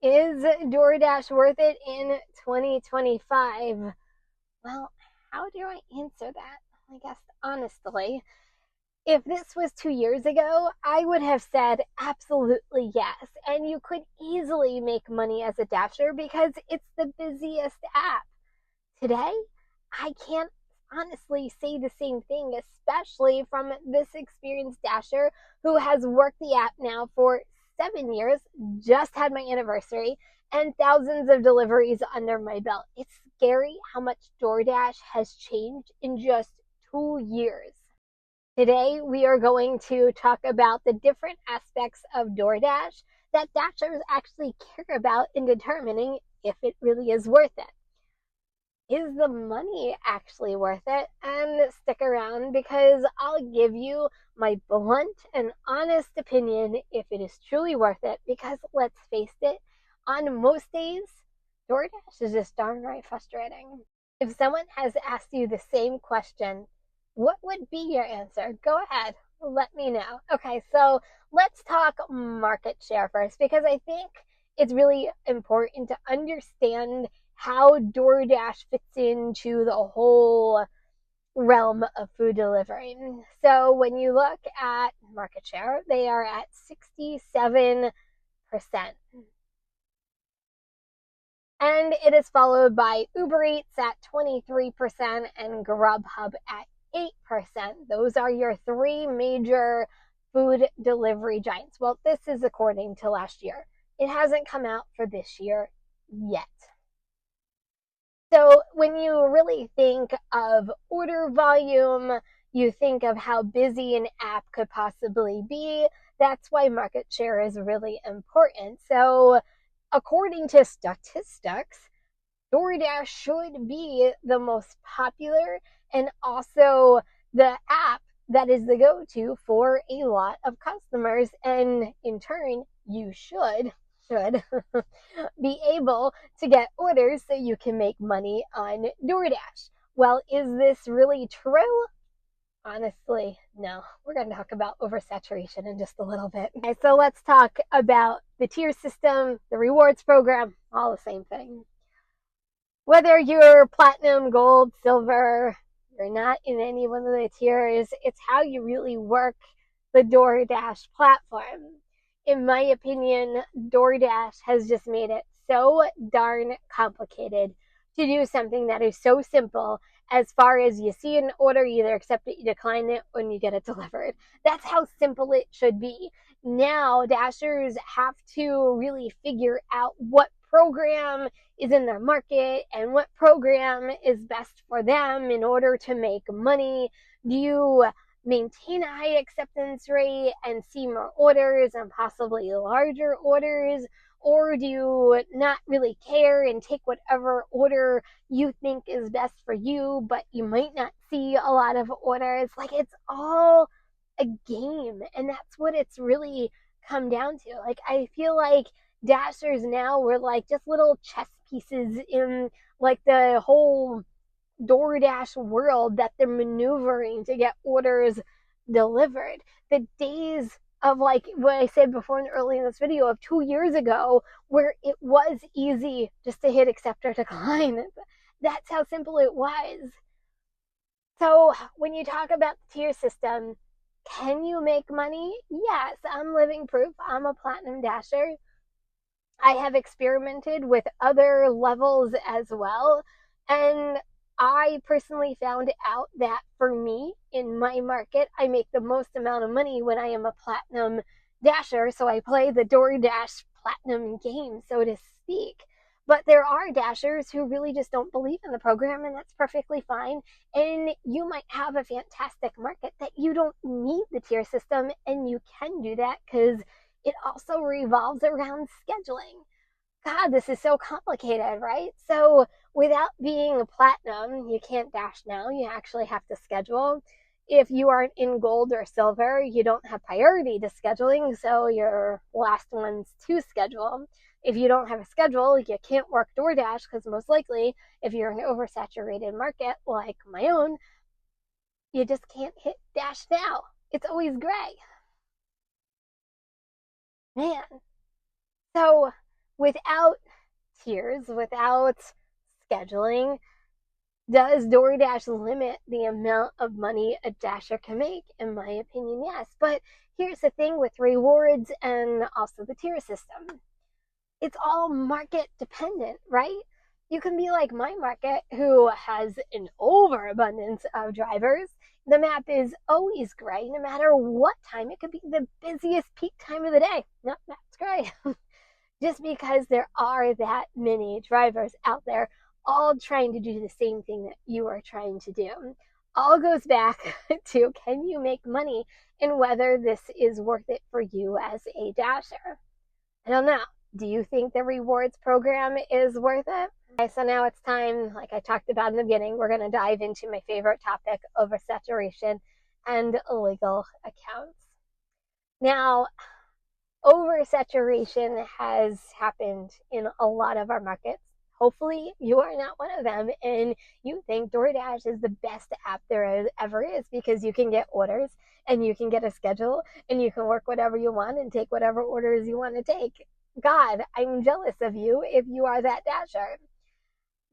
Is DoorDash worth it in 2025? Well, how do I answer that? I guess honestly, if this was 2 years ago, I would have said absolutely yes. And you could easily make money as a Dasher because it's the busiest app. Today, I can't honestly say the same thing, especially from this experienced Dasher who has worked the app now for 7 years, just had my anniversary, and thousands of deliveries under my belt. It's scary how much DoorDash has changed in just 2 years. Today, we are going to talk about the different aspects of DoorDash that Dashers actually care about in determining if it really is worth it. Is the money actually worth it? And stick around because I'll give you my blunt and honest opinion if it is truly worth it. Because let's face it, on most days, DoorDash is just darn right frustrating. If someone has asked you the same question, what would be your answer? Go ahead, let me know. Okay, so let's talk market share first because I think it's really important to understand how DoorDash fits into the whole realm of food delivery. So when you look at market share, they are at 67%. And it is followed by Uber Eats at 23% and Grubhub at 8%. Those are your three major food delivery giants. Well, this is according to last year. It hasn't come out for this year yet. So when you really think of order volume, you think of how busy an app could possibly be. That's why market share is really important. So according to statistics, DoorDash should be the most popular and also the app that is the go-to for a lot of customers. And in turn, you should be able to get orders so you can make money on DoorDash. Well, is this really true? Honestly, no. We're going to talk about oversaturation in just a little bit. Okay, so let's talk about the tier system, the rewards program, all the same thing. Whether you're platinum, gold, silver, you're not in any one of the tiers, it's how you really work the DoorDash platform. In my opinion, DoorDash has just made it so darn complicated to do something that is so simple as far as you see an order, you either accept it, you decline it, when you get it delivered. That's how simple it should be. Now, Dashers have to really figure out what program is in their market and what program is best for them in order to make money. Do you maintain a high acceptance rate and see more orders and possibly larger orders? Or do you not really care and take whatever order you think is best for you, but you might not see a lot of orders? Like, it's all a game, and that's what it's really come down to. Like, I feel like Dashers now were like just little chess pieces in like the whole DoorDash world that they're maneuvering to get orders delivered. The days of like what I said before and early in this video of 2 years ago, where it was easy just to hit accept or decline. That's how simple it was. So when you talk about the tier system, can you make money? Yes, I'm living proof. I'm a platinum Dasher. I have experimented with other levels as well. And I personally found out that for me, in my market, I make the most amount of money when I am a platinum Dasher. So I play the DoorDash platinum game, so to speak. But there are Dashers who really just don't believe in the program, and that's perfectly fine. And you might have a fantastic market that you don't need the tier system, and you can do that because it also revolves around scheduling. God, this is so complicated, right? So without being a platinum, you can't Dash now. You actually have to schedule. If you aren't in gold or silver, you don't have priority to scheduling, so you're last ones to schedule. If you don't have a schedule, you can't work DoorDash because most likely, if you're in an oversaturated market like my own, you just can't hit Dash now. It's always gray. Man. So without tiers, without scheduling, does DoorDash limit the amount of money a Dasher can make? In my opinion, yes. But here's the thing with rewards and also the tier system. It's all market dependent, right? You can be like my market who has an overabundance of drivers. The map is always gray no matter what time. It could be the busiest peak time of the day. Nope, that's gray. Just because there are that many drivers out there all trying to do the same thing that you are trying to do. All goes back to, can you make money and whether this is worth it for you as a Dasher. I don't know. Do you think the rewards program is worth it? Okay, so now it's time, like I talked about in the beginning, we're going to dive into my favorite topic, oversaturation and illegal accounts. Now, oversaturation has happened in a lot of our markets. Hopefully you are not one of them and you think DoorDash is the best app there ever is, because you can get orders and you can get a schedule and you can work whatever you want and take whatever orders you want to take. God, I'm jealous of you if you are that Dasher.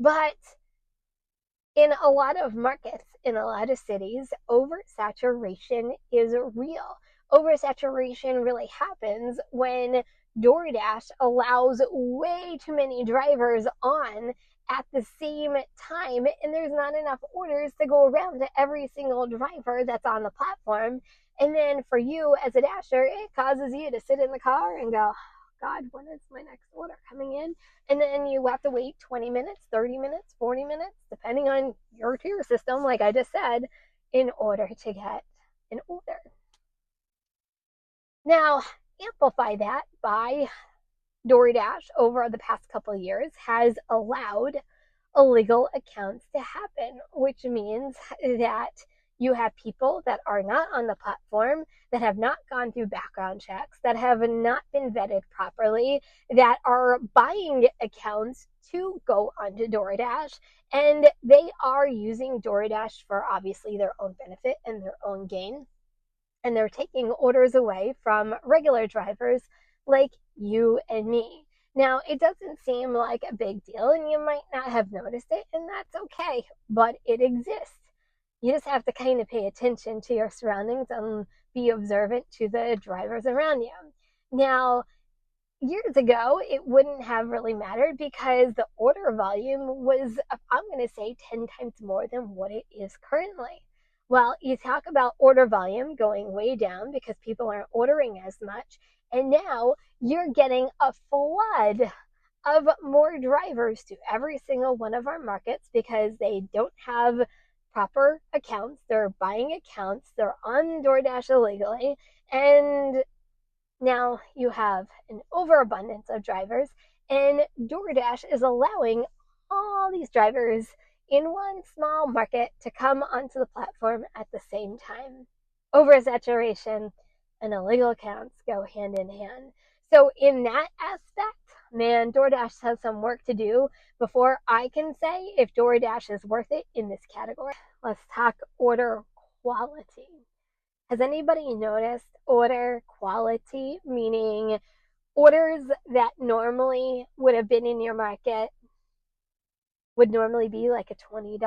But in a lot of markets, in a lot of cities, oversaturation is real. Oversaturation really happens when DoorDash allows way too many drivers on at the same time, and there's not enough orders to go around to every single driver that's on the platform. And then for you as a Dasher, it causes you to sit in the car and go, God, when is my next order coming in? And then you have to wait 20 minutes, 30 minutes, 40 minutes, depending on your tier system, like I just said, in order to get an order. Now, amplify that by DoorDash over the past couple of years has allowed illegal accounts to happen, which means that you have people that are not on the platform, that have not gone through background checks, that have not been vetted properly, that are buying accounts to go onto DoorDash, and they are using DoorDash for obviously their own benefit and their own gain. And they're taking orders away from regular drivers like you and me. Now, it doesn't seem like a big deal, and you might not have noticed it, and that's okay, but it exists. You just have to kind of pay attention to your surroundings and be observant to the drivers around you. Now, years ago, it wouldn't have really mattered because the order volume was, I'm going to say, 10 times more than what it is currently. Well, you talk about order volume going way down because people aren't ordering as much, and now you're getting a flood of more drivers to every single one of our markets because they don't have proper accounts, they're buying accounts, they're on DoorDash illegally, and now you have an overabundance of drivers, and DoorDash is allowing all these drivers in one small market to come onto the platform at the same time. Oversaturation and illegal accounts go hand in hand. So in that aspect, man, DoorDash has some work to do before I can say if DoorDash is worth it in this category. Let's talk order quality. Has anybody noticed order quality, meaning orders that normally would have been in your market, would normally be like a $20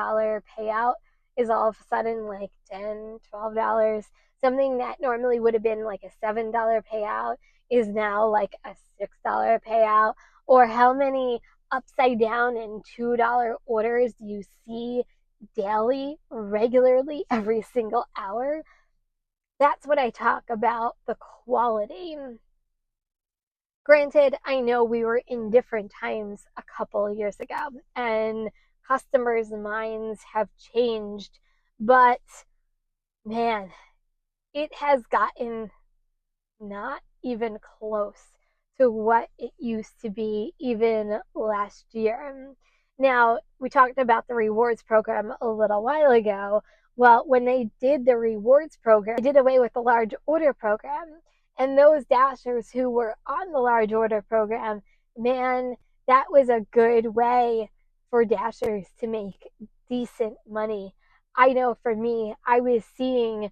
payout, is all of a sudden like $10, $12. Something that normally would have been like a $7 payout is now like a $6 payout. Or how many upside down and $2 orders do you see daily, regularly, every single hour? That's what I talk about, the quality. Granted, I know we were in different times a couple of years ago and customers' minds have changed, but man, it has gotten not even close to what it used to be even last year. Now, we talked about the rewards program a little while ago. Well, when they did the rewards program, they did away with the large order program. And those Dashers who were on the large order program, man, that was a good way for Dashers to make decent money. I know for me, I was seeing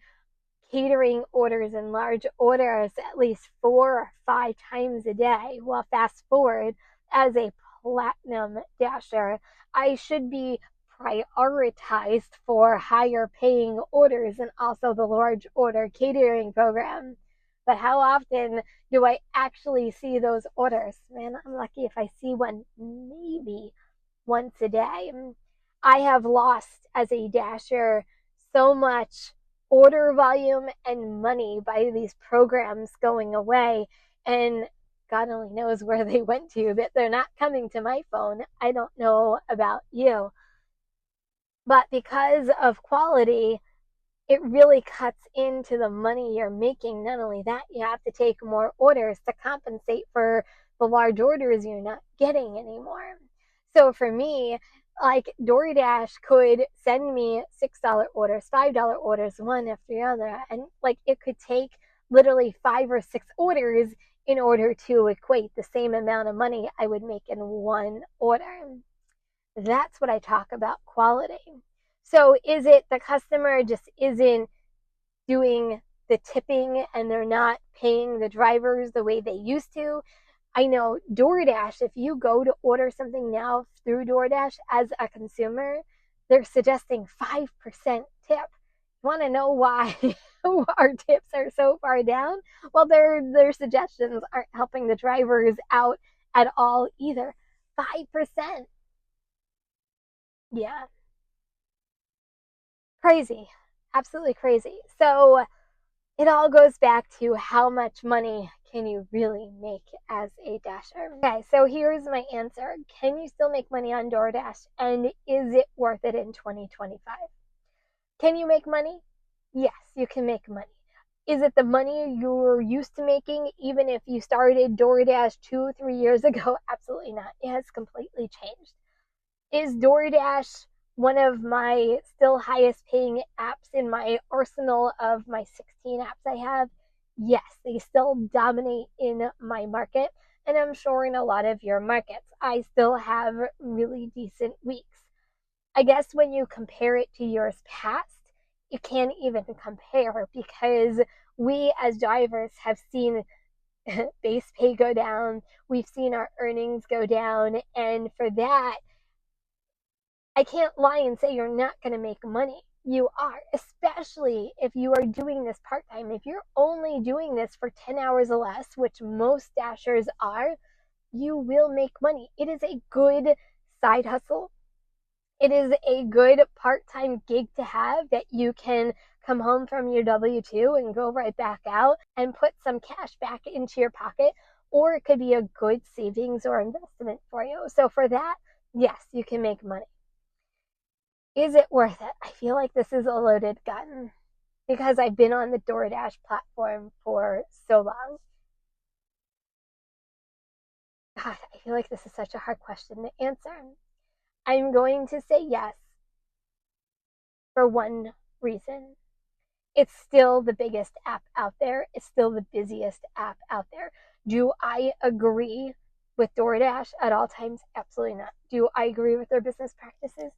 catering orders and large orders at least 4 or 5 times a day. Well, fast forward, as a platinum dasher, I should be prioritized for higher paying orders and also the large order catering program. But how often do I actually see those orders? Man, I'm lucky if I see one maybe once a day. I have lost as a dasher so much order volume and money by these programs going away. And God only knows where they went to, but they're not coming to my phone. I don't know about you. But because of quality, it really cuts into the money you're making. Not only that, you have to take more orders to compensate for the large orders you're not getting anymore. So for me, like DoorDash could send me $6 orders, $5 orders, one after the other. And like it could take literally 5 or 6 orders in order to equate the same amount of money I would make in one order. That's what I talk about quality. So is it the customer just isn't doing the tipping and they're not paying the drivers the way they used to? I know DoorDash, if you go to order something now through DoorDash as a consumer, they're suggesting 5% tip. You want to know why our tips are so far down? Well, their suggestions aren't helping the drivers out at all either. 5%. Yeah. Crazy. Absolutely crazy. So it all goes back to how much money can you really make as a dasher? Okay, so here's my answer. Can you still make money on DoorDash? And is it worth it in 2025? Can you make money? Yes, you can make money. Is it the money you're used to making even if you started DoorDash 2-3 years ago? Absolutely not. It has completely changed. Is DoorDash one of my still highest paying apps in my arsenal of my 16 apps I have? Yes, they still dominate in my market, and I'm sure in a lot of your markets. I still have really decent weeks. I guess when you compare it to years past, you can't even compare because we as drivers have seen base pay go down, we've seen our earnings go down, and for that, I can't lie and say you're not going to make money. You are, especially if you are doing this part time. If you're only doing this for 10 hours or less, which most dashers are, you will make money. It is a good side hustle. It is a good part time gig to have that you can come home from your W-2 and go right back out and put some cash back into your pocket. Or it could be a good savings or investment for you. So, for that, yes, you can make money. Is it worth it? I feel like this is a loaded gun because I've been on the DoorDash platform for so long. God, I feel like this is such a hard question to answer. I'm going to say yes for one reason. It's still the biggest app out there. It's still the busiest app out there. Do I agree with DoorDash at all times? Absolutely not. Do I agree with their business practices?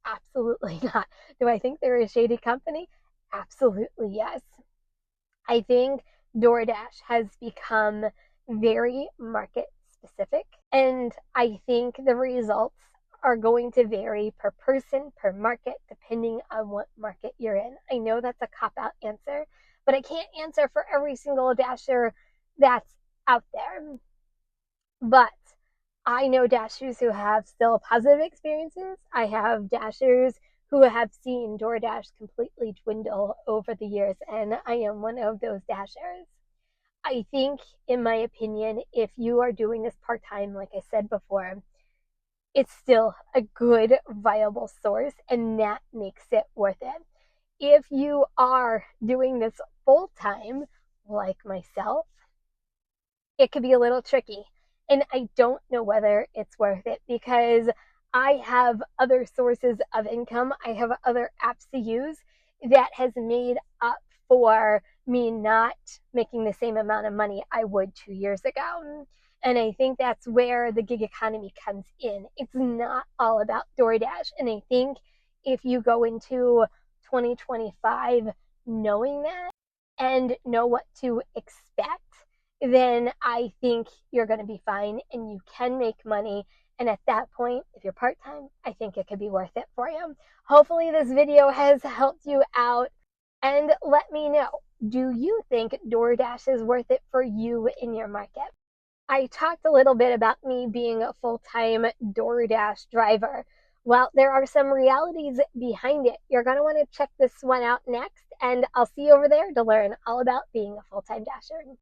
Absolutely not. Do I think they're a shady company? Absolutely yes. I think DoorDash has become very market specific, and I think the results are going to vary per person, per market, depending on what market you're in. I know that's a cop out answer, but I can't answer for every single dasher that's out there. But I know dashers who have still positive experiences. I have dashers who have seen DoorDash completely dwindle over the years, and I am one of those dashers. I think, in my opinion, if you are doing this part time, like I said before, it's still a good, viable source, and that makes it worth it. If you are doing this full time, like myself, it could be a little tricky. And I don't know whether it's worth it because I have other sources of income. I have other apps to use that has made up for me not making the same amount of money I would 2 years ago. And I think that's where the gig economy comes in. It's not all about DoorDash. And I think if you go into 2025 knowing that and know what to expect then I think you're going to be fine and you can make money. And at that point, if you're part time, I think it could be worth it for you. Hopefully, this video has helped you out. And let me know, do you think DoorDash is worth it for you in your market? I talked a little bit about me being a full time DoorDash driver. Well, there are some realities behind it. You're going to want to check this one out next, and I'll see you over there to learn all about being a full time Dasher.